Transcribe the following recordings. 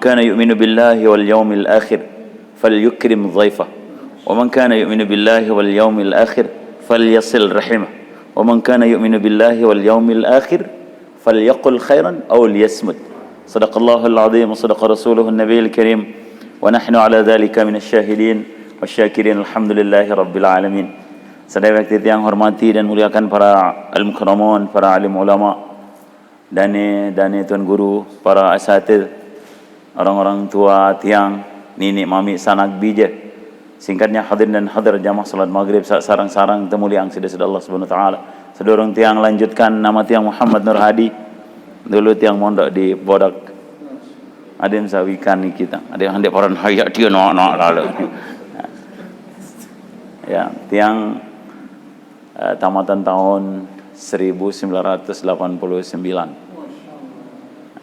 كان يؤمن بالله واليوم الآخر فليكرم ضيفه ومن كان يؤمن بالله واليوم الآخر فليصل رحمه ومن كان يؤمن بالله واليوم الآخر فليقل خيرا أو ليصمت صدق الله العظيم وصدق رسوله النبي الكريم ونحن على ذلك من الشاهدين والسyakirin alhamdulillahi rabbil alamin. Saudara yang hormati dan muliakan para al-mukarramun, para alim ulama, dane tuan guru, para asatid, orang-orang tua, tiang, nenek, mami, sanak, bija. Singkatnya hadirin dan hadir jamaah salat maghrib sarang-sarang temuliang sudah Allah Subhanahu wa taala. Sedorong tiang lanjutkan nama tiang Muhammad Nur Hadi. Dulu tiang mondok di Bodak. Ada yang sawikan ni kita. Ada yang hendak orang hayak dia nak lalu. Ya, tiang tamatan tahun 1989.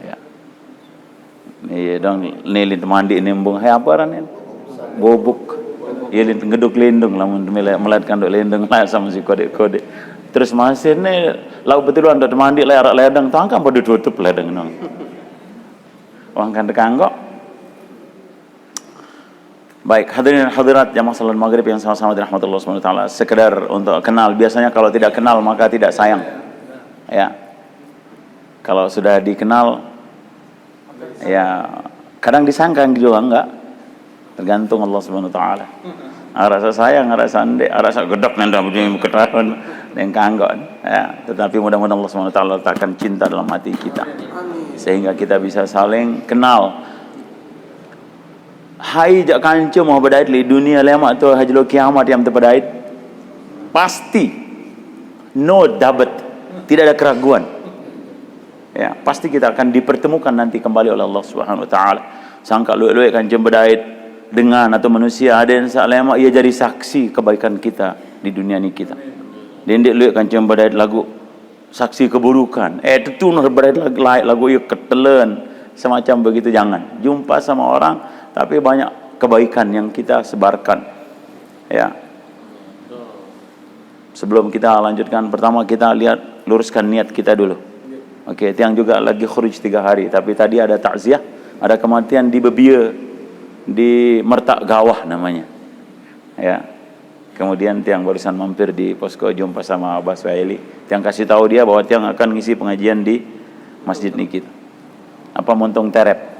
Ya. Ni dong ni mandi nembung hai apa ran ni? Bobuk. Ia ngeduk lindung lamun melatkan dok lindung lah sama si kode-kode. Terus masih ni lau betulan dok mandi lerak ledang tangkam pada tutup ledang nang. Wang kan dekanggok. Baik, hadirin hadirat jamaah salat maghrib yang sama-sama dirahmati Allah Subhanahu wa taala, sekedar untuk kenal. Biasanya kalau tidak kenal maka tidak sayang. Ya. Kalau sudah dikenal ya kadang disangka juga enggak. Tergantung Allah Subhanahu wa taala. Rasa sayang, rasa ande, rasa gedok nanda begini ketahuan yang kanggok. Ya, tetapi mudah-mudahan Allah Subhanahu wa taala letakkan cinta dalam hati kita. Sehingga kita bisa saling kenal. Hai jak kancu mau berdait di dunia lama tu hajlo kiamat yang terpedait pasti no doubt, tidak ada keraguan. Ya, pasti kita akan dipertemukan nanti kembali oleh Allah Subhanahu wa taala. Sangka luwe-luwe kancu berdait dengan atau manusia ada yang salema ia jadi saksi kebaikan kita di dunia ini kita. Dendek luwe kancu berdait lagu saksi keburukan. Itu noh berdait lagu ia ketelen semacam begitu, jangan. Jumpa sama orang tapi banyak kebaikan yang kita sebarkan. Ya. Sebelum kita lanjutkan, pertama kita lihat luruskan niat kita dulu. Okey, tiang juga lagi khuruj 3 hari, tapi tadi ada takziah, ada kematian di Bebia, di Mertak Gawah namanya. Ya. Kemudian tiang barusan mampir di posko jumpa sama Abah Suhaili. Tiang kasih tahu dia bahwa tiang akan ngisi pengajian di masjid ini kita. Apa montong terep.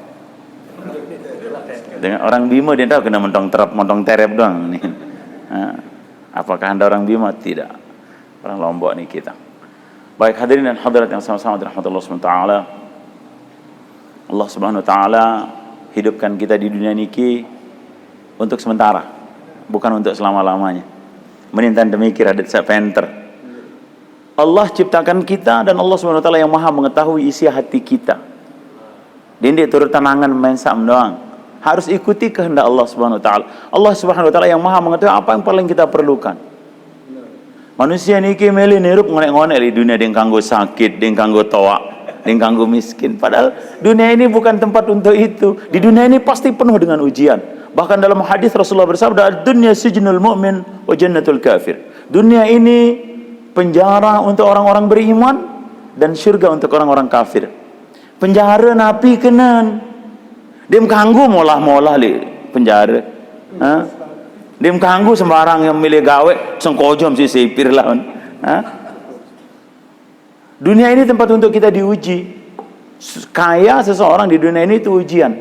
Dengan orang Bima dia tahu kena montong terep doang nih. Apakah Anda orang Bima? Tidak. Orang Lombok nih kita. Baik hadirin dan hadirat yang sama-sama dirahmati Allah Subhanahu wa taala. Allah Subhanahu wa taala hidupkan kita di dunia niki untuk sementara, bukan untuk selama-lamanya. Menintan demikir adat sepenter. Allah ciptakan kita dan Allah Subhanahu wa taala yang Maha mengetahui isi hati kita. Dindik turut tanangan main sam doang. Harus ikuti kehendak Allah Subhanahu wa taala. Allah Subhanahu wa taala yang Maha mengetahui apa yang paling kita perlukan. Manusia niki meli nirup ngonek-ngonek di dunia ding kanggo sakit, ding kanggo toa, ding kanggo miskin. Padahal dunia ini bukan tempat untuk itu. Di dunia ini pasti penuh dengan ujian. Bahkan dalam hadis Rasulullah bersabda, "Dunya sijnul mu'min wa jannatul kafir." Dunia ini penjara untuk orang-orang beriman dan surga untuk orang-orang kafir. Penjara napi kenan. Dem kanggu molah-molah li penjara. Dem kanggu sembarang yang milih gawe sengkojom si sipir lah. Dunia ini tempat untuk kita diuji. Kaya seseorang di dunia ini itu ujian.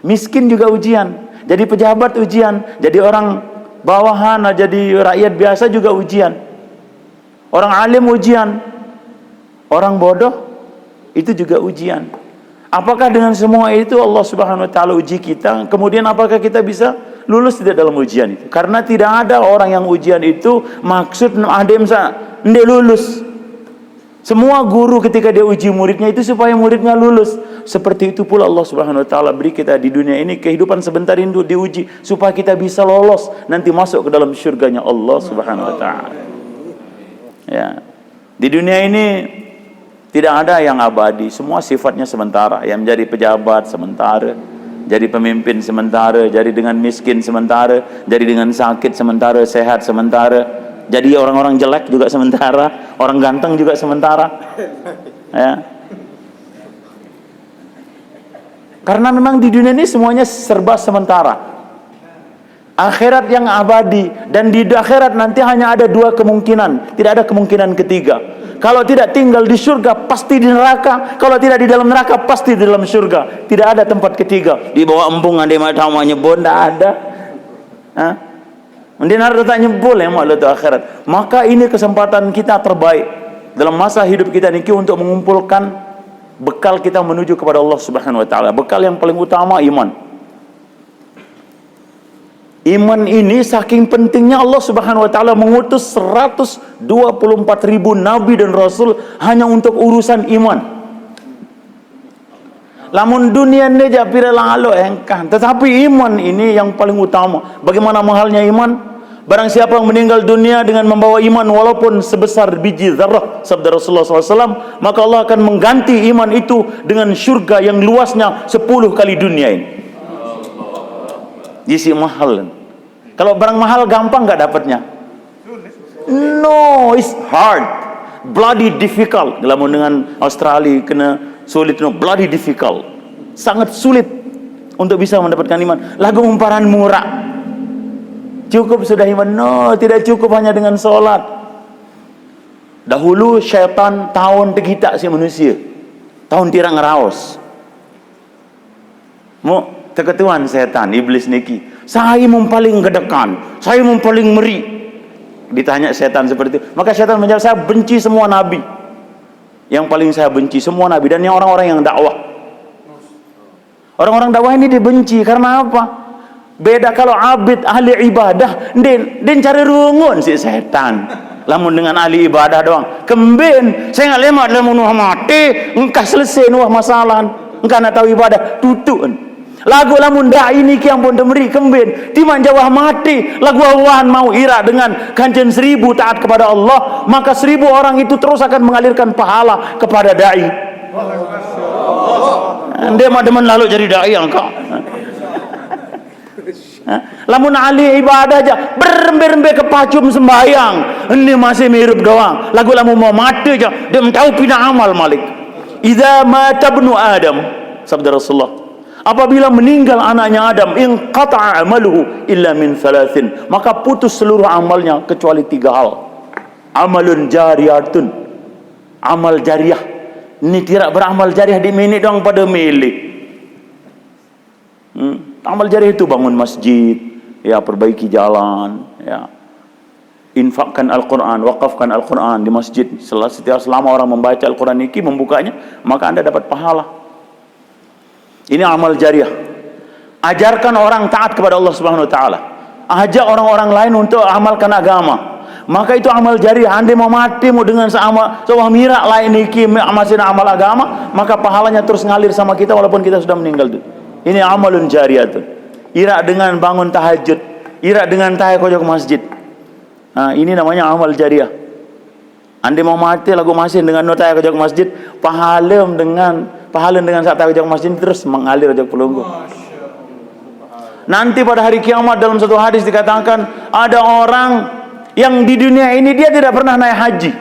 Miskin juga ujian. Jadi pejabat ujian. Jadi orang bawahan, jadi rakyat biasa juga ujian. Orang alim ujian. Orang bodoh itu juga ujian. Apakah dengan semua itu Allah Subhanahu wa taala uji kita? Kemudian apakah kita bisa lulus tidak dalam ujian itu? Karena tidak ada orang yang ujian itu maksud adem sa ndek lulus. Semua guru ketika dia uji muridnya itu supaya muridnya lulus. Seperti itu pula Allah Subhanahu wa taala beri kita di dunia ini kehidupan sebentar ini diuji supaya kita bisa lolos nanti masuk ke dalam surganya Allah Subhanahu wa taala. Ya. Di dunia ini tidak ada yang abadi, semua sifatnya sementara. Yang menjadi pejabat sementara, jadi pemimpin sementara, jadi dengan miskin sementara, jadi dengan sakit sementara, sehat sementara, jadi orang-orang jelek juga sementara, orang ganteng juga sementara. Ya. Karena memang di dunia ini semuanya serba sementara. Akhirat yang abadi, dan di akhirat nanti hanya ada dua kemungkinan, tidak ada kemungkinan ketiga. Kalau tidak tinggal di surga, pasti di neraka. Kalau tidak di dalam neraka, pasti di dalam surga. Tidak ada tempat ketiga. Di bawah embung ada macam nyebut, tidak ada. Mending harus tak nyebul yang malu tu akhirat. Maka ini kesempatan kita terbaik dalam masa hidup kita niki untuk mengumpulkan bekal kita menuju kepada Allah Subhanahu wa taala. Bekal yang paling utama iman. Iman ini saking pentingnya Allah Subhanahu wa taala mengutus 124.000 nabi dan rasul hanya untuk urusan iman. Lamun dunia ni je pira lalu engkang, tetapi iman ini yang paling utama. Bagaimana mahalnya iman? Barang siapa yang meninggal dunia dengan membawa iman walaupun sebesar biji zarrah, sabda Rasulullah SAW, maka Allah akan mengganti iman itu dengan syurga yang luasnya 10 kali dunia ini. Isi mahal. Kalau barang mahal gampang nggak dapatnya? No, it's hard, bloody difficult. Kalau dengan Australia kena sulit, no, bloody difficult, sangat sulit untuk bisa mendapatkan iman. Lagu umparan murah. Cukup sudah iman? No, tidak cukup hanya dengan solat. Dahulu syaitan tahun tergitak si manusia, tahun tirang ngeraos. Mu terketuan syaitan, iblis niki. Saya mempaling gedekan, saya mempaling meri. Ditanya syaitan seperti itu, maka syaitan menjawab, saya benci semua nabi. Yang paling saya benci semua nabi dan yang orang-orang yang dakwah. Orang-orang dakwah ini dibenci karena apa? Beda kalau abid ahli ibadah, den cari rungun si setan. Lamun dengan ahli ibadah doang, kemben saya nggak lemat lamun nuh mati, engkau selesai nuh masalah, engkau nak tahu ibadah tutup. Lagu lamun dai ini kiam pun demeri kemben, timan jawah mati, lagu awan mau ira dengan kanjen 1000 taat kepada Allah, maka 1000 orang itu terus akan mengalirkan pahala kepada dai. Dia mah demen lalu jadi dai engkau. Lamun ahli ibadah aja berembe-rembe kepacum sembahyang, ini masih mirip doang. Lagu lamun mau mati aja dia tahu pina amal malik. Idza mata ibnu Adam, sabda Rasulullah, apabila meninggal anaknya Adam, inqata'a amaluhu illa min 3, maka putus seluruh amalnya kecuali 3 hal. Amalun jariyatun, amal jariah. Ini tidak beramal jariah di minit doang pada milik. Amal jariah itu bangun masjid, ya, perbaiki jalan, ya, infakkan Al-Quran, wakafkan Al-Quran di masjid. Selama orang membaca Al-Quran ini, membukanya, maka Anda dapat pahala. Ini amal jariah. Ajarkan orang taat kepada Allah Subhanahu wa taala. Ajak orang-orang lain untuk amalkan agama. Maka itu amal jariah. Anda mau mati mau dengan sama mirak lain iki masih amal agama, maka pahalanya terus ngalir sama kita walaupun kita sudah meninggal tuh. Ini amalun jariyatun. Ira dengan bangun tahajud, ira dengan tahajud kojok masjid. Nah, ini namanya amal jariah. Anda mau mati lagu masih dengan nota kojok masjid, pahala dengan saat kojok masjid terus mengalir kojok pelunggu. Nanti pada hari kiamat dalam satu hadis dikatakan ada orang yang di dunia ini dia tidak pernah naik haji,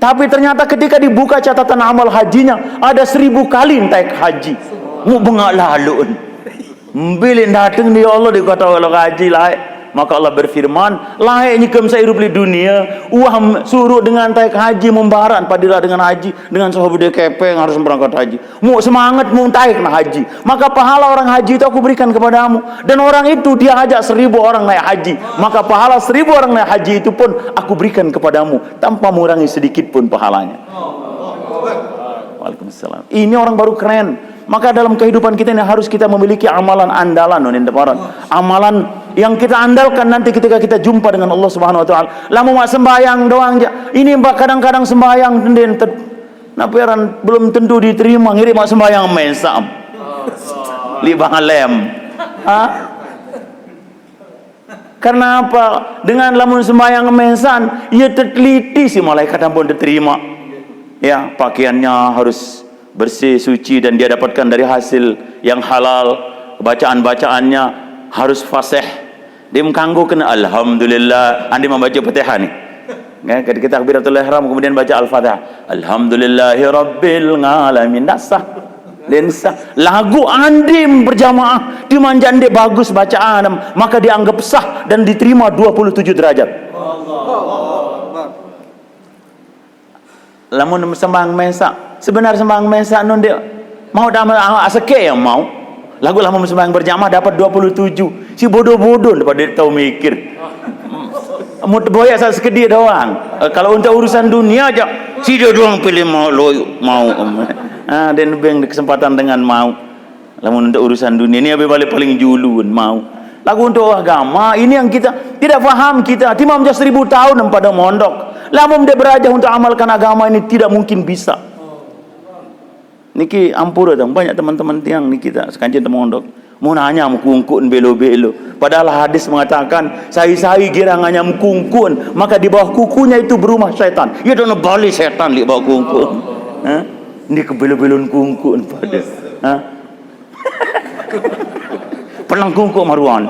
tapi ternyata ketika dibuka catatan amal hajinya ada 1000 kali naik haji. Mu bengak laluun bilin datang dia Allah dikata kalau haji laik, maka Allah berfirman laik nyikem saya hidup di dunia uang suruh dengan taik haji membaran padilah dengan haji dengan sahabat dia kepeng harus berangkat haji, mu semangat mu taik na haji, maka pahala orang haji itu aku berikan kepadamu, dan orang itu dia ajak 1000 orang naik haji, maka pahala 1000 orang naik haji itu pun aku berikan kepadamu tanpa mengurangi sedikit pun pahalanya. Waalaikumsalam. Ini orang baru keren. Maka dalam kehidupan kita ini harus kita memiliki amalan andalan, amalan yang kita andalkan nanti ketika kita jumpa dengan Allah Subhanahu wa taala. Lamu mak sembahyang doang aja. Ini mbak kadang-kadang sembahyang napiran belum tentu diterima, ngirim mak sembahyang mesam. Li bangalem. Karena apa? Dengan lamun sembahyang mesan, ia terteliti si malaikat pun diterima. Ya, pakaiannya harus bersih, suci, dan dia dapatkan dari hasil yang halal. Bacaan-bacaannya harus fasih. Dia menganggu kena alhamdulillah. Anda membaca Fatihah nih. Ketika takbiratul ihram kemudian baca Al-Fatihah. Alhamdulillahi rabbil alamin. Tak sah. Dan lagu andim berjamaah dimanjan dia bagus bacaan, maka dianggap sah dan diterima 27 derajat. Lamun sembang mesak, sebenar sembang mesak non dia mau damal asake yang mau. Lagu lamun sembang berjamaah dapat 27. Si bodoh-bodoh daripada dia tahu mikir. Mau boyak asal sekedip doang. Kalau untuk urusan dunia aja, si dia doang pilih mau dan beng kesempatan dengan mau. Lamun untuk urusan dunia ini habis balik paling julun mau. Lagu untuk agama ini yang kita tidak faham kita. Timam jas 1000 tahun pada mondok. Lamun dia beraja untuk amalkan agama ini tidak mungkin bisa. Niki ampura dong banyak teman-teman tiang ni kita sekancin mondok. Mau nanya mukungkun belo-belo. Padahal hadis mengatakan sahi-sahi girangannya mukungkun, maka di bawah kukunya itu berumah syaitan. Ya dono bali syaitan di bawah kungkun. Ini kebelo-belon kungkun pada. Pelang kungkun maruan.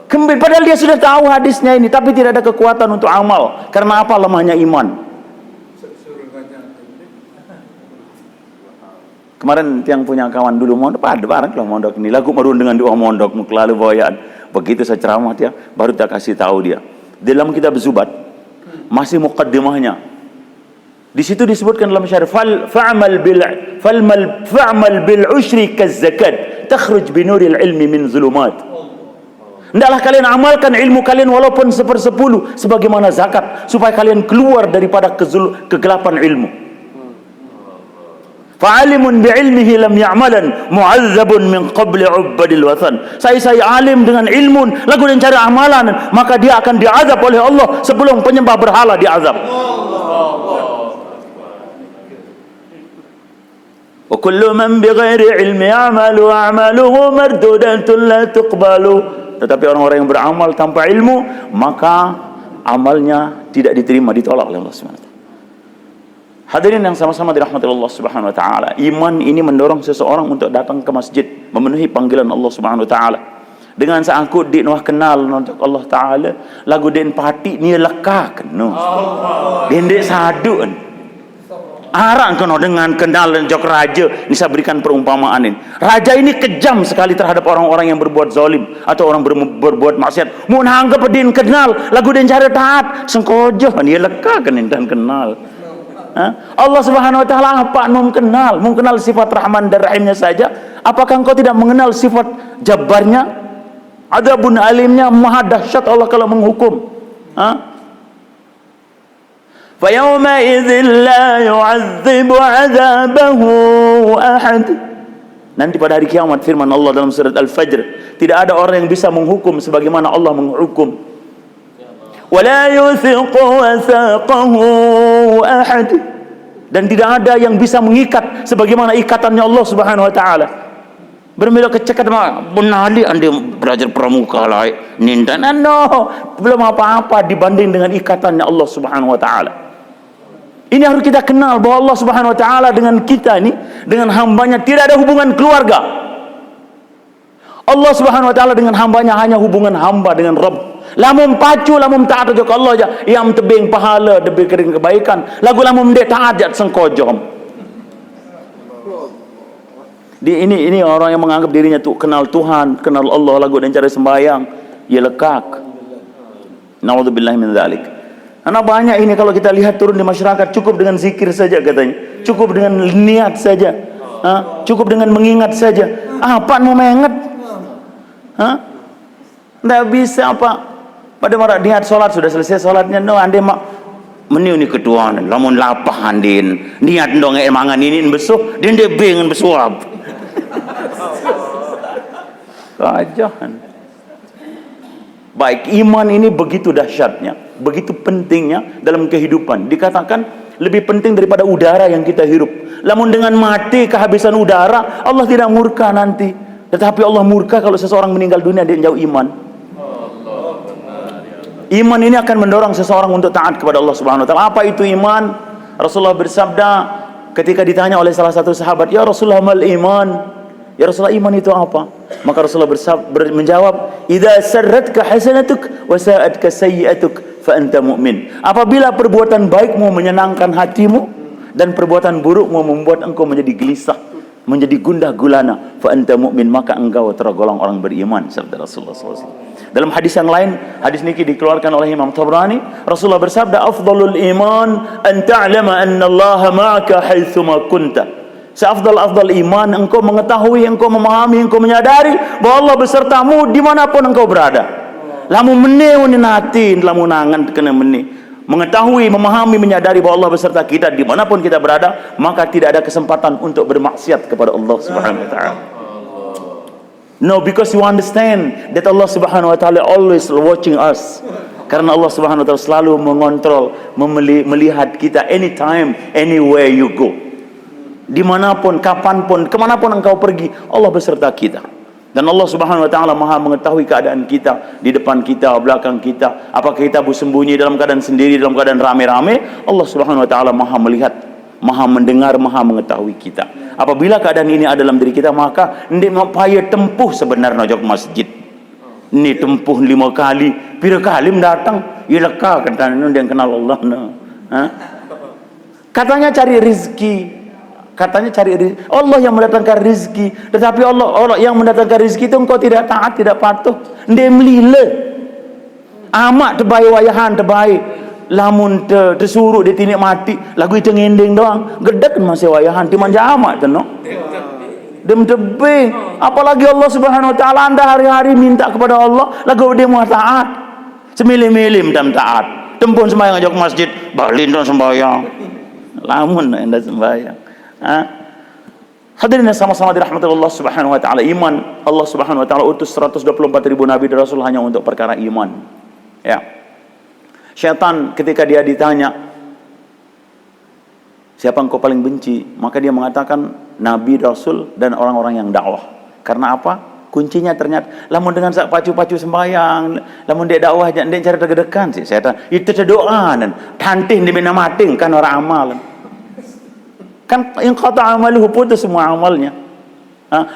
Kembali padahal dia sudah tahu hadisnya ini, tapi tidak ada kekuatan untuk amal. Karena apa? Lemahnya iman. Kemarin yang punya kawan dulu mondok, ada barang kalau mondok ini lagu marun dengan doa mondok muklalu boyan. Begitu saya ceramah dia, baru tak kasih tahu dia. Dalam kitab Zubat masih muqaddimahnya. Di situ disebutkan dalam syarah fa'mal bil ushri kaz-zakat takhruj bi nuril ilmi min zulumat. Hendaklah kalian amalkan ilmu kalian walaupun 1/10 sebagaimana zakat supaya kalian keluar daripada kegelapan ilmu. Fa'alimun bi'ilmihi lam ya'malan mu'azzabun min qabli 'ubbadil wathan. Saya alim dengan ilmu lagu dan cara amalan, maka dia akan diazab oleh Allah sebelum penyembah berhala diazab. Wa kullu man bighairi ilmi ya'malu a'maluhu mardudatun la tuqbalu. Tetapi orang-orang yang beramal tanpa ilmu, maka amalnya tidak diterima, ditolak oleh Allah Subhanahu wa taala. Hadirin yang sama-sama dirahmati Allah Subhanahu wa taala, iman ini mendorong seseorang untuk datang ke masjid, memenuhi panggilan Allah Subhanahu wa taala. Dengan seangkut di nuah kenal untuk Allah taala, lagu den pati ni lekak no. Den dek sadun. Arang kena dengan kenal dan jok raja, ini saya berikan perumpamaan ini. Raja ini kejam sekali terhadap orang-orang yang berbuat zalim atau orang berbuat maksiat. Mun hanggap din kenal, lagu den cara taat, sengkojo ni lekak dan kenal. Allah Subhanahu wa taala apa mengenal sifat Rahman dan Rahimnya saja, apakah engkau tidak mengenal sifat Jabbarnya, Adzabun Alimnya, maha dahsyat Allah kalau menghukum. Fa yawma idzin la yu'adzibu 'adzabahu ahad. Nanti pada hari kiamat firman Allah dalam surat Al-Fajr, tidak ada orang yang bisa menghukum sebagaimana Allah menghukum. Wala yuthiqu wathaqahu ahad, dan tidak ada yang bisa mengikat sebagaimana ikatannya Allah Subhanahu wa taala. Bermula kecekat benali ande belajar pramuka lah nindan belum apa-apa dibanding dengan ikatannya Allah Subhanahu wa taala. Ini harus kita kenal bahwa Allah Subhanahu wa taala dengan kita ini, dengan hambanya tidak ada hubungan keluarga. Allah Subhanahu wa taala dengan hambanya hanya hubungan hamba dengan Rabb. Lamun pacu, lamun taat ke Allah aja, yang tebing pahala, tebing kering kebaikan. Lagu lamun dek taat jat sengkojom. Ini orang yang menganggap dirinya tuh kenal Tuhan, kenal Allah, lagu dan cara sembahyang, ia lekak. Naudzubillahi min dzalik. Karena banyak ini kalau kita lihat turun di masyarakat, cukup dengan zikir saja katanya, cukup dengan niat saja, cukup dengan mengingat saja. Apa mau mengingat? Tidak bisa apa? Pada marak niat solat sudah selesai solatnya, no ande mak meniu ni ketuaan, lamun lapah andin niat dong mangan ini besuh, dia bengen besuap. Kajahan. Baik, iman ini begitu dahsyatnya, begitu pentingnya dalam kehidupan. Dikatakan lebih penting daripada udara yang kita hirup. Lamun dengan mati kehabisan udara, Allah tidak murka nanti. Tetapi Allah murka kalau seseorang meninggal dunia dia jauh iman. Iman ini akan mendorong seseorang untuk taat kepada Allah Subhanahu wa taala. Apa itu iman? Rasulullah bersabda ketika ditanya oleh salah satu sahabat, "Ya Rasulullah, mal iman?" Ya Rasulullah, iman itu apa? Maka Rasulullah menjawab, "Idza sarratka hasanatuk wa sa'atka sayyi'atuk fa anta mu'min." Apabila perbuatan baikmu menyenangkan hatimu dan perbuatan burukmu membuat engkau menjadi gelisah, menjadi gundah gulana, fa anta mu'min, maka engkau tergolong orang beriman, sabda Rasulullah SAW. Dalam hadis yang lain, hadis niki dikeluarkan oleh Imam Tabrani, Rasulullah bersabda, afdalul iman an ta'lama anna Allah ma'aka haitsuma kunta. Seafdal-afdal iman engkau mengetahui, engkau memahami, engkau menyadari bahwa Allah besertamu dimanapun engkau berada. Lamun meneu ni natin, lamun nangan kena meneh. Mengetahui, memahami, menyadari bahwa Allah beserta kita dimanapun kita berada, maka tidak ada kesempatan untuk bermaksiat kepada Allah Subhanahu wa taala. No, because you understand that Allah Subhanahu wa taala always watching us. Karena Allah Subhanahu wa taala selalu mengontrol, melihat kita anytime, anywhere you go. Dimanapun, kapanpun, kemanapun engkau pergi, Allah beserta kita. Dan Allah Subhanahu wa taala Maha mengetahui keadaan kita, di depan kita, belakang kita. Apakah kita bersembunyi dalam keadaan sendiri, dalam keadaan rame-rame, Allah Subhanahu wa taala Maha melihat, Maha mendengar, Maha mengetahui kita. Apabila keadaan ini ada dalam diri kita, maka ndik payah tempuh sebenarnya jok masjid. Ni tempuh 5 kali, pira kali mendatang, ya leka katanya dia kenal Allah nah. Katanya cari rezeki. Allah yang mendatangkan rezeki, tetapi Allah yang mendatangkan rezeki itu engkau tidak taat, tidak patuh, ndek melile. Amak terbaik wayahan terbaik. Lamun tersuruh dia tinik mati, lagu itu ngending doang. Gedek masih wayahan ti manja amak tu no. Dem tebing, apalagi Allah Subhanahu wa taala anda hari-hari minta kepada Allah, lagu dia mau taat. Semilih-milih minta taat. Tempun sembahyang ajak masjid, balin dong sembahyang. Lamun anda sembahyang. Hadirin sama-sama dirahmati Allah Subhanahu wa taala. Iman, Allah Subhanahu wa taala utus 124.000 nabi dan rasul hanya untuk perkara iman. Ya. Syaitan ketika dia ditanya, siapa engkau paling benci? Maka dia mengatakan nabi, rasul dan orang-orang yang dakwah. Karena apa? Kuncinya ternyata lamun dengan sak pacu-pacu sembahyang, lamun dia dakwah jangan dia cari tergedekan sih syaitan. Itu doa dan tantih di bina mating kan orang amal. Kan yang kata amaluhu putus semua amalnya.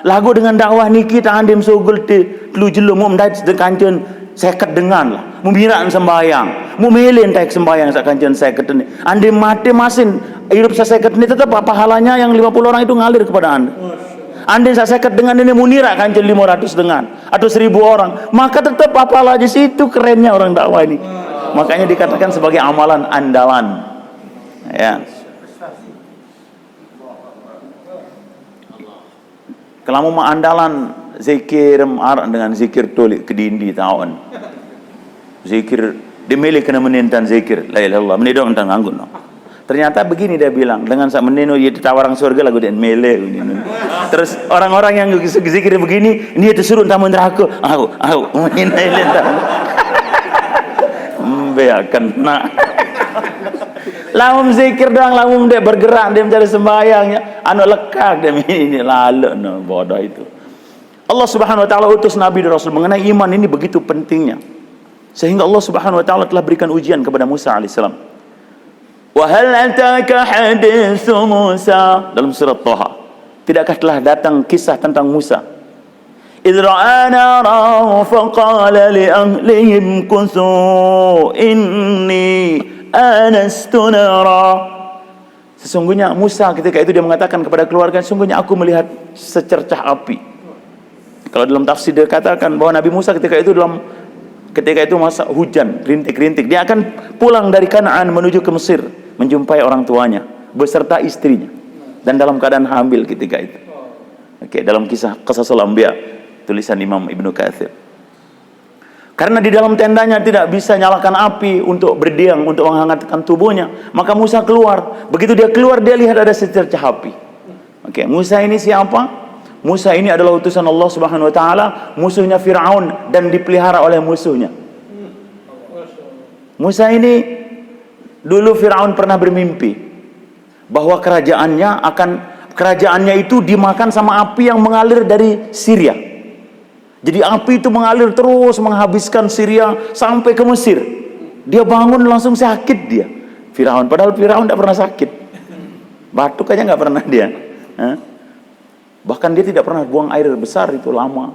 Lagu dengan dakwah niki tak andim sugul ti telu jelum mu mendait kanceun seket dengan lah. Membiraan sembahyang, mu melin taik sembahyang sak kanceun seket ni. Andim mati masin hidup sa seket ni tetap pahalanya yang 50 orang itu ngalir kepada anda. Andai saya seket dengan ini munira kanceun 500 dengan atau 1000 orang, maka tetap pahala di situ. Kerennya orang dakwah ini. Makanya dikatakan sebagai amalan andalan. Ya. Kalau mau andalan zikir dengan zikir tolik kedindi tahun. Zikir dimilih kena menintan zikir la ilaha illallah menidong tentang anggun. Ternyata begini dia bilang, dengan sak menino dia tawarang surga lagu dia mele. Terus orang-orang yang zikir begini, dia tersuruh tamu neraka. Aku menilai entah. Beakan nak. Lamun zikir doang, lamun dia bergerak, dia mencari sembahyangnya, anu lekak dia ini lalu no bodoh itu. Allah Subhanahu wa taala utus nabi dan rasul mengenai iman ini begitu pentingnya. Sehingga Allah Subhanahu wa taala telah berikan ujian kepada Musa alaihissalam. Wa hal ataka haditsu Musa dalam surat Thaha. Tidakkah telah datang kisah tentang Musa? Idh ra'a naran faqala li ahlihim kusu inni anastu nara. Sesungguhnya Musa ketika itu dia mengatakan kepada keluarga, sesungguhnya aku melihat secercah api. Kalau dalam tafsir dia katakan bahwa Nabi Musa ketika itu masa hujan, rintik-rintik, dia akan pulang dari Kanaan menuju ke Mesir menjumpai orang tuanya beserta istrinya dan dalam keadaan hamil ketika itu. Oke, dalam kisah Qasasul Anbiya tulisan Imam Ibnu Katsir. Karena di dalam tendanya tidak bisa nyalakan api untuk berdiam, untuk menghangatkan tubuhnya, maka Musa keluar. Begitu dia keluar, dia lihat ada secercah api. Oke, Musa ini siapa? Musa ini adalah utusan Allah Subhanahu wa taala, musuhnya Firaun dan dipelihara oleh musuhnya. Musa ini dulu Firaun pernah bermimpi bahwa kerajaannya itu dimakan sama api yang mengalir dari Syria. Jadi api itu mengalir terus menghabiskan Syria sampai ke Mesir. Dia bangun langsung sakit dia. Firaun, padahal Firaun tidak pernah sakit. Batuk aja nggak pernah dia. Bahkan dia tidak pernah buang air besar itu lama.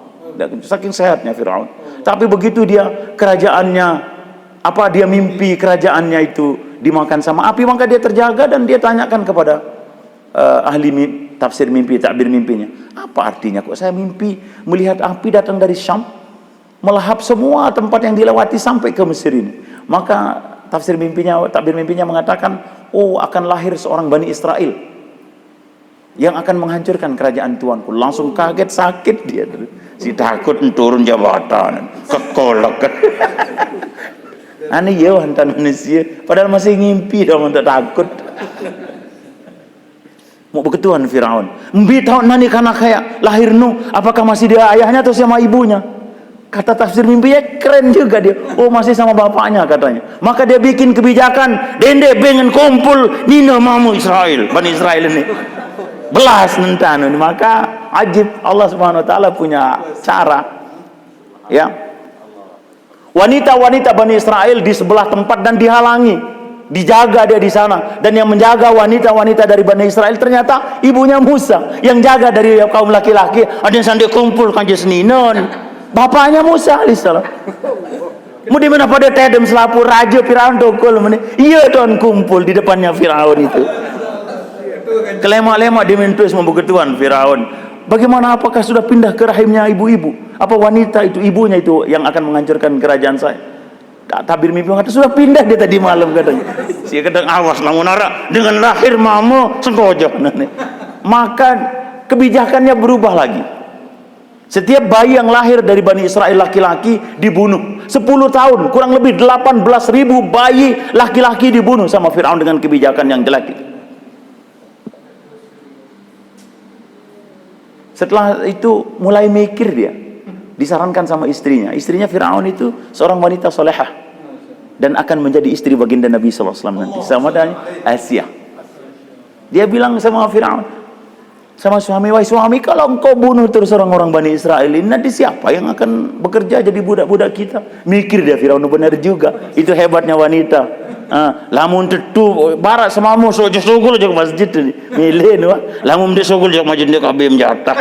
Saking sehatnya Firaun. Tapi begitu dia kerajaannya, dia mimpi kerajaannya itu dimakan sama api, maka dia terjaga dan dia tanyakan kepada ahli tafsir mimpi, takbir mimpinya. Apa artinya kok saya mimpi melihat api datang dari Syam, melahap semua tempat yang dilewati sampai ke Mesir ini. Maka takbir mimpinya mengatakan, oh akan lahir seorang Bani Israel yang akan menghancurkan kerajaan tuanku. Langsung kaget, sakit dia. Si takut turun jabatan, kekolok. Aneh ya hantar manusia, padahal masih ngimpi dong untuk takut. Mau beketuan Firaun. Mbi tahu nani kana kayak lahir nu, apakah masih dia ayahnya atau sama ibunya? Kata tafsir mimpinya keren juga dia. Oh masih sama bapaknya katanya. Maka dia bikin kebijakan, dende pengen kumpul nina mamu Israel, Bani Israel ini. Belas nentan. Maka ajib Allah Subhanahu wa taala punya cara. Ya. Wanita-wanita Bani Israel di sebelah tempat dan dihalangi, dijaga dia di sana. Dan yang menjaga wanita-wanita dari Bani Israel ternyata ibunya Musa, yang jaga dari kaum laki-laki. Ada yang sampai kumpul kanjeng seninon, bapaknya Musa alaihissalam. Mudi mana pada tedem selapu raja Firaun dokol mana? Iya tuan kumpul di depannya Firaun itu. Kelema-lema dimintus membegetuan Firaun. Bagaimana, apakah sudah pindah ke rahimnya ibu-ibu? Apa wanita itu ibunya itu yang akan menghancurkan kerajaan saya? Tabir mimpi mengatakan sudah pindah dia tadi malam katanya. Si kadang awas namun nara dengan lahir mamu sengaja. Maka kebijakannya berubah lagi. Setiap bayi yang lahir dari Bani Israel laki-laki dibunuh. 10 tahun kurang lebih 18.000 bayi laki-laki dibunuh sama Firaun dengan kebijakan yang jelek itu. Setelah itu mulai mikir dia, disarankan sama istrinya. Istrinya Firaun itu seorang wanita solehah dan akan menjadi istri baginda Nabi SAW nanti, sama dengan Asia. Dia bilang sama Firaun, sama suami, wahai suami, kalau engkau bunuh terus orang-orang Bani Israel ini, nanti siapa yang akan bekerja jadi budak-budak kita? Mikir dia Firaun, benar juga. Itu hebatnya wanita. Lamun tetu barat semamu sojo sogol je masjid ni milih no lamun de sogol je masjid de kabeh menjatah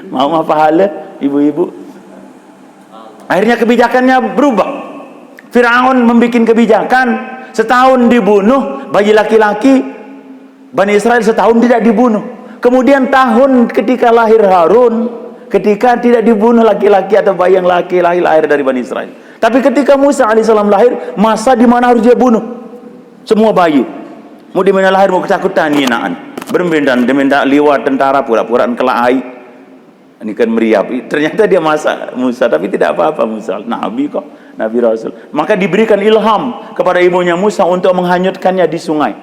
mau pahala ibu-ibu. Akhirnya kebijakannya berubah. Firaun membuat kebijakan setahun dibunuh bayi laki-laki Bani Israel, setahun tidak dibunuh. Kemudian tahun ketika lahir Harun, ketika tidak dibunuh laki-laki atau bayi yang laki-laki lahir dari Bani Israel. Tapi ketika Musa alaihissalam lahir, masa di mana harus dia bunuh semua bayi. Mau di mana lahir mau ketakutan naan. Berbendan deminda liwat tentara pura-puraan kelai. Ini kan meriap. Ternyata dia masa Musa, tapi tidak apa-apa Musa. Nabi kok, Nabi Rasul. Maka diberikan ilham kepada ibunya Musa untuk menghanyutkannya di sungai.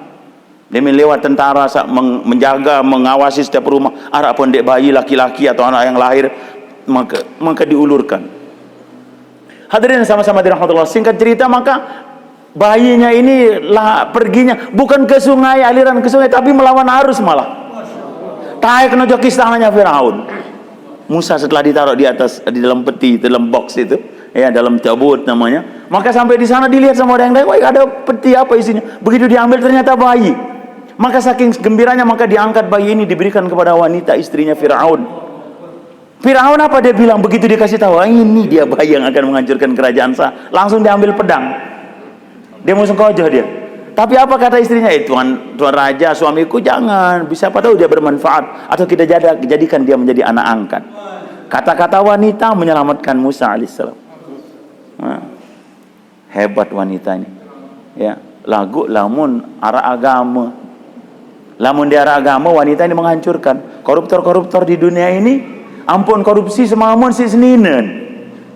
Demi lewat tentara menjaga, mengawasi setiap rumah. Arah pondek bayi laki-laki atau anak yang lahir, maka diulurkan. Hadirin sama-sama dirahmatullah. Singkat cerita, maka bayinya ini perginya bukan ke sungai, aliran ke sungai, tapi melawan arus malah. Taik nojok istananya Firaun. Musa setelah ditaruh di atas, di dalam peti, dalam box itu, ya dalam tabut namanya. Maka sampai di sana dilihat sama orang yang lain, wah ada peti apa isinya? Begitu diambil ternyata bayi. Maka saking gembiranya maka diangkat bayi ini diberikan kepada wanita istrinya Firaun. Firaun apa dia bilang begitu dikasih tahu, ini dia bayi yang akan menghancurkan kerajaan saya. Langsung diambil pedang. Dia mau sengkojoh dia. Tapi apa kata istrinya? Tuan raja, suamiku jangan. Bisa apa tahu dia bermanfaat atau kita jadikan dia menjadi anak angkat. Kata-kata wanita menyelamatkan Musa alaihissalam. Hebat wanita ini. Ya, lagu lamun arah agama. Lamun di arah agama wanita ini menghancurkan koruptor-koruptor di dunia ini. Ampun korupsi semamun si seninen.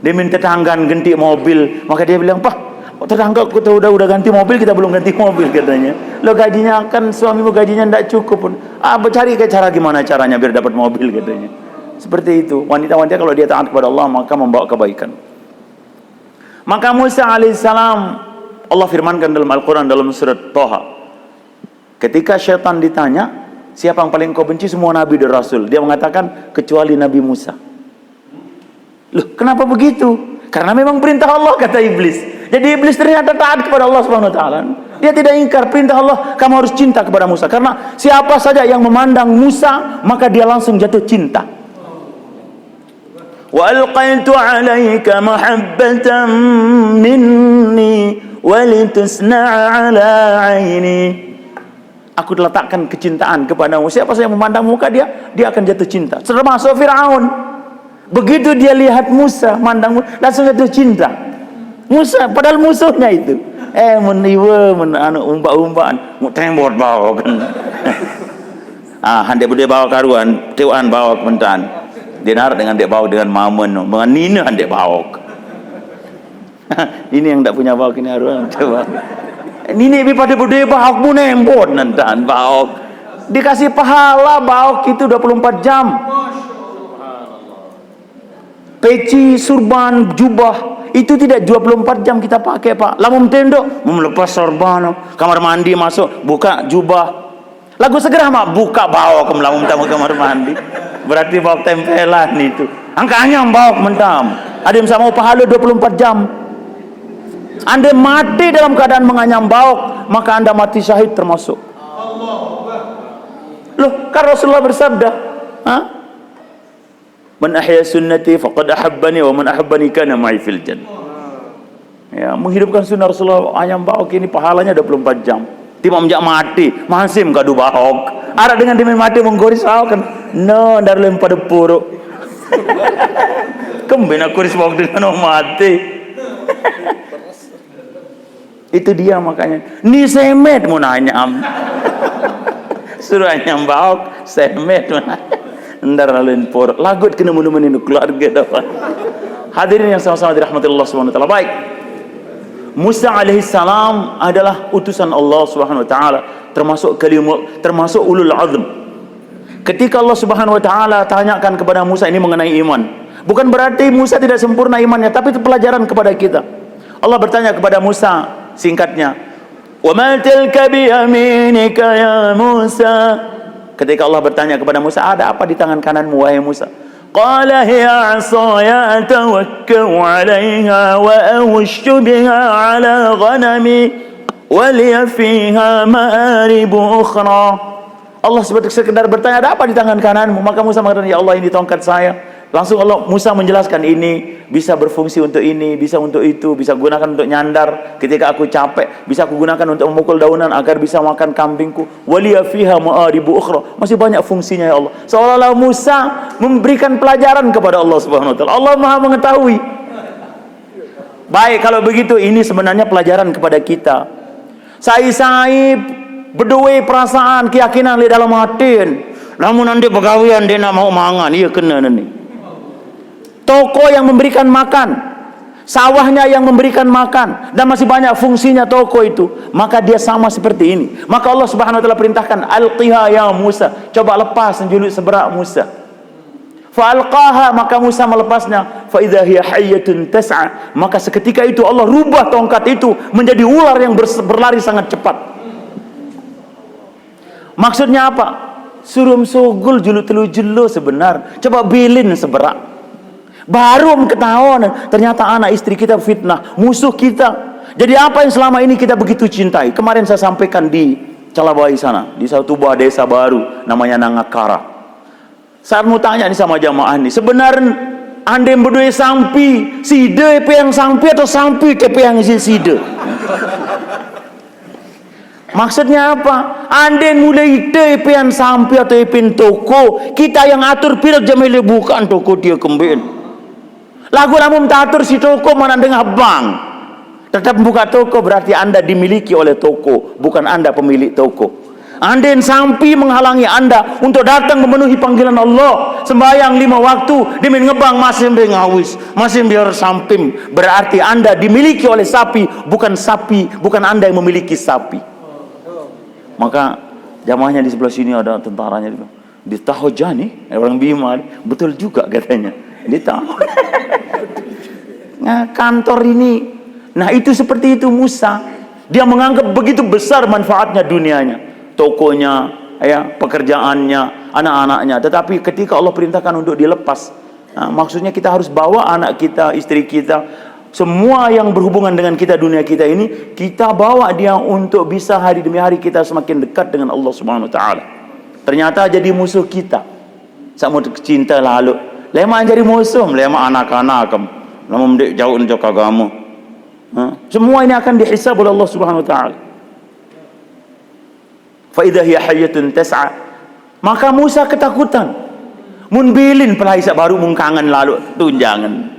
Dia minta tetanggan ganti mobil, maka dia bilang, "Pak, tetangga kita udah ganti mobil, kita belum ganti mobil," katanya. Lo gajinya kan suamimu gajinya tidak cukup pun. Cari ke cara gimana caranya biar dapat mobil katanya. Seperti itu. Wanita-wanita kalau dia taat kepada Allah maka membawa kebaikan. Maka Musa alaihissalam, Allah firmankan dalam Al-Quran dalam surat Thaha, ketika syaitan ditanya, siapa yang paling kau benci? Semua nabi dan rasul. Dia mengatakan kecuali Nabi Musa. Loh, kenapa begitu? Karena memang perintah Allah, kata iblis. Jadi iblis ternyata taat kepada Allah Subhanahu wa taala. Dia tidak ingkar perintah Allah, kamu harus cinta kepada Musa. Karena siapa saja yang memandang Musa, maka dia langsung jatuh cinta. wa alqaitu 'alaika mahabbatan minni wa litusna'a 'ala 'aini. Aku letakkan kecintaan kepadamu. Siapa saja yang memandang muka dia akan jatuh cinta. Termasuk Firaun. Begitu dia lihat Musa, mandang langsung jatuh cinta. Musa padahal musuhnya itu. Meniwa umpak-umpan, mu tembot bawa kan. Handek bude bawa karuan, teuan bawa mentan. Dinar dengan dek bawa dengan mamen, dengan nina handek bawa. Ini yang tak punya bawa kini haruan coba. Ini pada bude bawa mu nembot nantan bawa. Dikasih pahala bawa itu 24 jam. Peci, surban, jubah itu tidak 24 jam kita pakai, Pak. Lamun tendok, melepas sorban, kamar mandi masuk, buka jubah. Lagu segera mak buka bawa ke melamun tamu kamar mandi. Berarti bawa tempelan itu. Angkanya bawa mentam. Ada yang sama pahala 24 jam. Anda mati dalam keadaan menganyam bauk, maka Anda mati syahid termasuk. Loh, kan Rasulullah bersabda, man ahya sunnati faqad ahabbani wa man ahabbani kana ma'i fil jannah. Ya, menghidupkan sunnah Rasulullah ayam baok ini pahalanya 24 jam. Timam jak mati, masim kadu baok. Ara dengan dimin mati menggoris kan. No, ndar lem pada puruk. Kembena kuris baok dengan mati. Itu dia makanya. Ni semet mau nanya. Suruh ayam baok, semet mau nanya. Ndar laluin por lagut kena menemenin keluarga dapat. Hadirin yang sama-sama dirahmati Allah Subhanahu wa taala. Baik. Musa alaihi salam adalah utusan Allah Subhanahu wa taala, termasuk ulul azm. Ketika Allah Subhanahu wa taala tanyakan kepada Musa ini mengenai iman, bukan berarti Musa tidak sempurna imannya, tapi itu pelajaran kepada kita. Allah bertanya kepada Musa singkatnya, "Wa ma tilka bi yaminika ya Musa?" Ketika Allah bertanya kepada Musa, ada apa di tangan kananmu wahai Musa? Qala hiya 'asaya atawakkau 'alayha wa awshu biha 'ala ghanami wa liya fiha ma'arib ukhra. Allah sekedar bertanya, ada apa di tangan kananmu? Maka Musa mengatakan, ya Allah, ini tongkat saya. Langsung Musa menjelaskan, ini bisa berfungsi untuk ini, bisa untuk itu, bisa gunakan untuk nyandar ketika aku capek, bisa aku gunakan untuk memukul daunan agar bisa makan kambingku. Waliya fiha ma'aribu ukhra. Masih banyak fungsinya ya Allah. Seolah-olah Musa memberikan pelajaran kepada Allah Subhanahu wa taala. Allah Maha mengetahui. Baik, kalau begitu ini sebenarnya pelajaran kepada kita. Sai-sai berdua perasaan, keyakinan di dalam hati. Namun nanti pegawaian dia nak mau mangan, iya kena nanti. Toko yang memberikan makan, sawahnya yang memberikan makan, dan masih banyak fungsinya toko itu, maka dia sama seperti ini. Maka Allah Subhanahu wa taala perintahkan, alqiha ya Musa, coba lepas menjuluk seberak Musa. Fa alqaha, maka Musa melepasnya, fa idza hiya hayyatun tas'a, maka seketika itu Allah rubah tongkat itu menjadi ular yang berlari sangat cepat. Maksudnya apa? Surum sogul julu telu jelo sebenar, coba bilin seberak. Baru ketahuan ternyata anak istri kita fitnah, musuh kita. Jadi apa yang selama ini kita begitu cintai? Kemarin saya sampaikan di Calawai sana, di satu buah desa baru namanya Nangakara. Saya mau tanya nih sama jamaah nih, sebenarnya anda yang berdua sampi, side pe yang sampi atau sampi ke pe yang side? Maksudnya apa? Anda mulai pe yang sampi atau ipin toko, kita yang atur pilih jamile bukan toko dia kembali. Lagu lamun tatur si toko mana dengan bank. Tetap buka toko berarti Anda dimiliki oleh toko, bukan Anda pemilik toko. Anda yang sampai menghalangi Anda untuk datang memenuhi panggilan Allah, sembahyang 5 waktu demi ngebang masih ngawis, masih biar sampim. Berarti Anda dimiliki oleh sapi, bukan Anda yang memiliki sapi. Maka jamaahnya di sebelah sini ada tentaranya di Tahojani, orang Bima, betul juga katanya. Dia tahu. Nah, kantor ini, nah itu seperti itu Musa. Dia menganggap begitu besar manfaatnya dunianya, tokonya, ya, pekerjaannya, anak-anaknya. Tetapi ketika Allah perintahkan untuk dilepas, nah, maksudnya kita harus bawa anak kita, istri kita, semua yang berhubungan dengan kita, dunia kita ini, kita bawa dia untuk bisa hari demi hari kita semakin dekat dengan Allah Subhanahu wa taala. Ternyata jadi musuh kita. Sama cinta lalu Lema jadi musuh, lema anak-anak kam. Lama mendik jauh untuk agama. Semua ini akan dihisab oleh Allah Subhanahu wa taala. Fa idza hiya hayyatun tas'a. Maka Musa ketakutan. Mun bilin pelai sak baru mun kangen lalu tunjangan.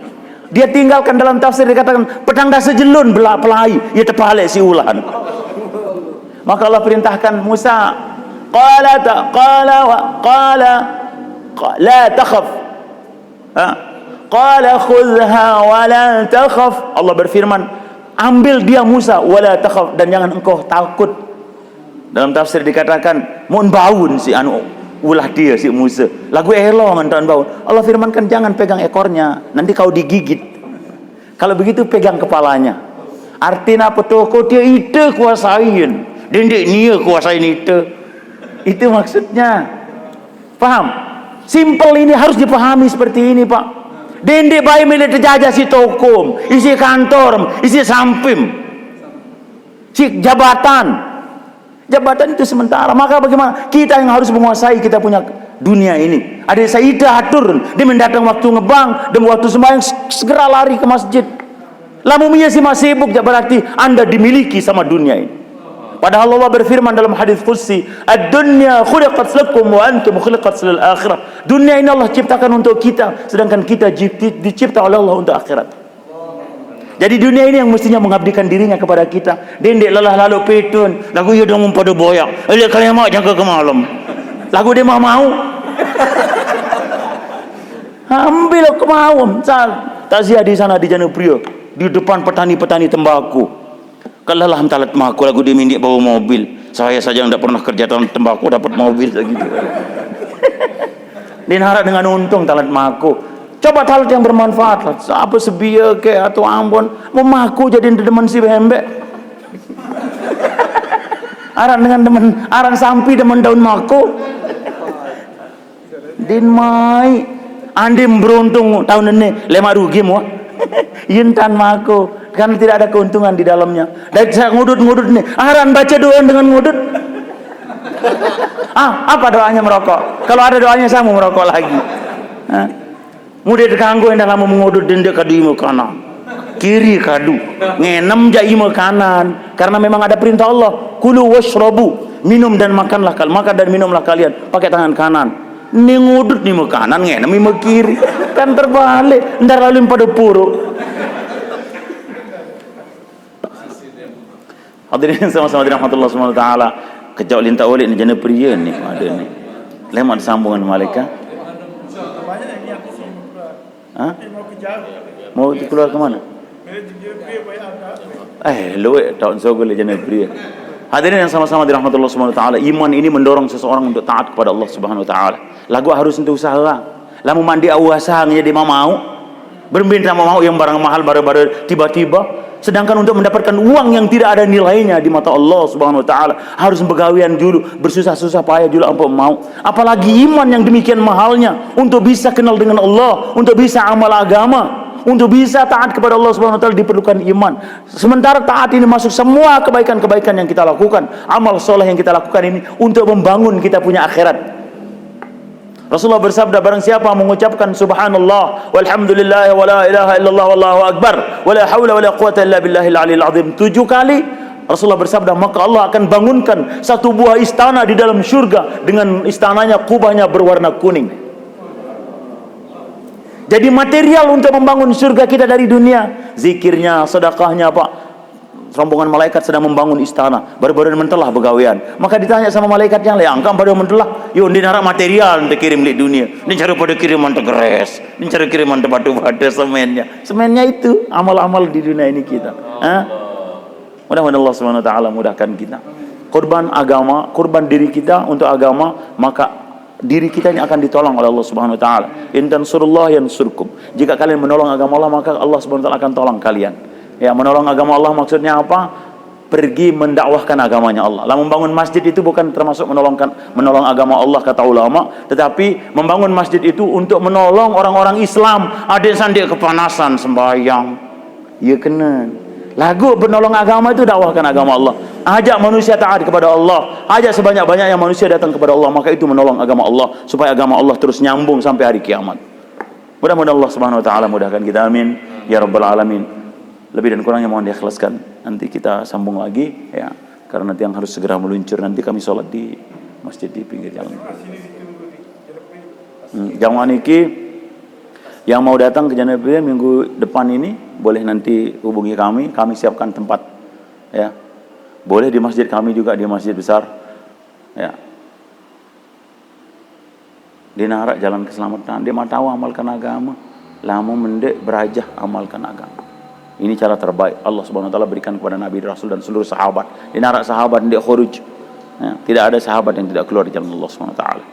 Dia tinggalkan dalam tafsir dikatakan pedang dah sejelun belah pelai, ia terpalek si ulan. Maka Allah perintahkan Musa, qala la takhaf. Qala khudhha wa la takhaf. Allah berfirman, ambil dia Musa wala takhaf, dan jangan engkau takut. Dalam tafsir dikatakan mun baun si anu ulah dia si Musa. Lagu elong antan baun. Allah firmankan jangan pegang ekornya, nanti kau digigit. Kalau begitu pegang kepalanya. Artinya apa tuh? Kau dia ite kuasain. Dendek nia kuasain ite. Itu maksudnya. Paham? Simple ini harus dipahami seperti ini, Pak. Dendek bayi milik terjajah si tokom, isi kantor, isi sampim, si jabatan. Jabatan itu sementara. Maka bagaimana? Kita yang harus menguasai kita punya dunia ini. Ada Sayyidah atur, dia mendatang waktu ngebang, dan waktu sembahyang segera lari ke masjid. Lamunya si masih sibuk, berarti Anda dimiliki sama dunia ini. Padahal Allah berfirman dalam hadis qudsi, "Ad-dunya khuliqat lakum wa antum khuliqat lil akhirah." Dunia ini Allah ciptakan untuk kita, sedangkan kita dicipta oleh Allah untuk akhirat. Jadi dunia ini yang mestinya mengabdikan dirinya kepada kita. Dendek lelah lalu petun, lagu dia dong pada boyak. Ele kalian mau jaga ke malam. Lagu dia mau. Ambil ke malam. Takziah di sana di Januprio, di depan petani-petani tembakau. Kelalah talat maku lagu dia mindik bawa mobil. Saya saja yang tidak pernah kerja dalam tembakau dapat mobil gitu. Dia harap dengan untung talat maku. Coba talat yang bermanfaat lah. Apa sebia ke atau Ambon memaku jadi demen si bembek. Aran dengan demen aran sampi demen daun maku. Din mai andim beruntung tahun ini lema rugi mu. Yuntan maku karena tidak ada keuntungan di dalamnya. Dan saya ngudut nih. Aran baca doa dengan ngudut. Apa doanya merokok? Kalau ada doanya saya mau merokok lagi. Mudah terganggu yang dalam mengudut dendek kadu imu kanan, kiri kadu, ngenem jai imu kanan. Karena memang ada perintah Allah, kulu washrabu, minum dan makanlah, makan dan minumlah kalian pakai tangan kanan. Ni ngudut imu kanan, ngenem imu kiri, kan terbalik. Ntar lalu pada puru. Hadirin sama-sama dirahmatullah subhanahu wa ta'ala. Kejauh linta oleh ni jana pria ni ada ni. Lemah sambungan malaikat. Mau keluar ke mana? Luwe tahun sogol jana pria. Hadirin yang sama-sama dirahmatullah subhanahu wa ta'ala. Iman ini mendorong seseorang untuk taat kepada Allah subhanahu wa ta'ala. Lagu harus untuk usaha. Lamu mandi awasang jadi mau. Berbintang mau yang barang mahal baru-baru tiba-tiba. Sedangkan untuk mendapatkan uang yang tidak ada nilainya di mata Allah subhanahu wa ta'ala, harus begawian dulu, bersusah-susah payah dulu apa mau. Apalagi iman yang demikian mahalnya, untuk bisa kenal dengan Allah, untuk bisa amal agama, untuk bisa taat kepada Allah subhanahu wa ta'ala diperlukan iman. Sementara taat ini masuk semua kebaikan-kebaikan yang kita lakukan, amal soleh yang kita lakukan ini untuk membangun kita punya akhirat. Rasulullah bersabda, barang siapa mengucapkan subhanallah walhamdulillah wa la ilaha illallah wallahu akbar wa la haula wa la quwata illa billahil aliyil azim 7 kali, Rasulullah bersabda, maka Allah akan bangunkan satu buah istana di dalam surga dengan istananya kubahnya berwarna kuning. Jadi material untuk membangun surga kita dari dunia, zikirnya, sedekahnya, Pak. Rombongan malaikat sedang membangun istana, baru-baru mentelah begawian. Maka ditanya sama malaikat yang lain, angkam pada mentelah, yo di narak material untuk kirim di dunia, ini cari pada kiriman untuk geres, ini cari kiriman untuk batu-batu, semennya itu amal-amal di dunia ini kita. Mudah-mudahan Allah Subhanahu wa ta'ala mudahkan kita. Korban agama, korban diri kita untuk agama, maka diri kita ini akan ditolong oleh Allah Subhanahu wa ta'ala. In tansurullah yansurkum. Jika kalian menolong agama Allah, maka Allah Subhanahu wa ta'ala akan tolong kalian. Ya, menolong agama Allah maksudnya apa? Pergi mendakwahkan agamanya Allah. Lah membangun masjid itu bukan termasuk menolong agama Allah kata ulama, tetapi membangun masjid itu untuk menolong orang-orang Islam. Ada sandik kepanasan sembahyang. Ya kena. Lagu menolong agama itu dakwahkan agama Allah. Ajak manusia taat kepada Allah. Ajak sebanyak-banyaknya manusia datang kepada Allah, maka itu menolong agama Allah supaya agama Allah terus nyambung sampai hari kiamat. Mudah-mudahan Allah Subhanahu wa taala mudahkan kita, amin ya rabbal alamin. Lebih dan kurangnya mohon diikhlaskan. Nanti kita sambung lagi ya, karena nanti yang harus segera meluncur, nanti kami sholat di masjid di pinggir jalan. Jangan niki yang mau datang ke Janabia minggu depan ini boleh nanti hubungi kami siapkan tempat ya. Boleh di masjid kami juga, di masjid besar ya. Di Narak Jalan Keselamatan, dia mau tahu amalkan agama, lama mendek berajah amalkan agama. Ini cara terbaik Allah Subhanahu wa taala berikan kepada Nabi, Rasul dan seluruh sahabat. Di Narak sahabat ndek khuruj. Ya, tidak ada sahabat yang tidak keluar di jalan Allah Subhanahu wa taala.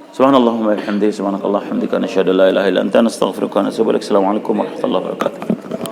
Subhanallahumma wa bihamdihi, subhanakallah hamdika, nasyhadu an la ilaha illa anta, nastaghfiruka wa natubu ilaik. Assalamualaikum warahmatullahi wabarakatuh.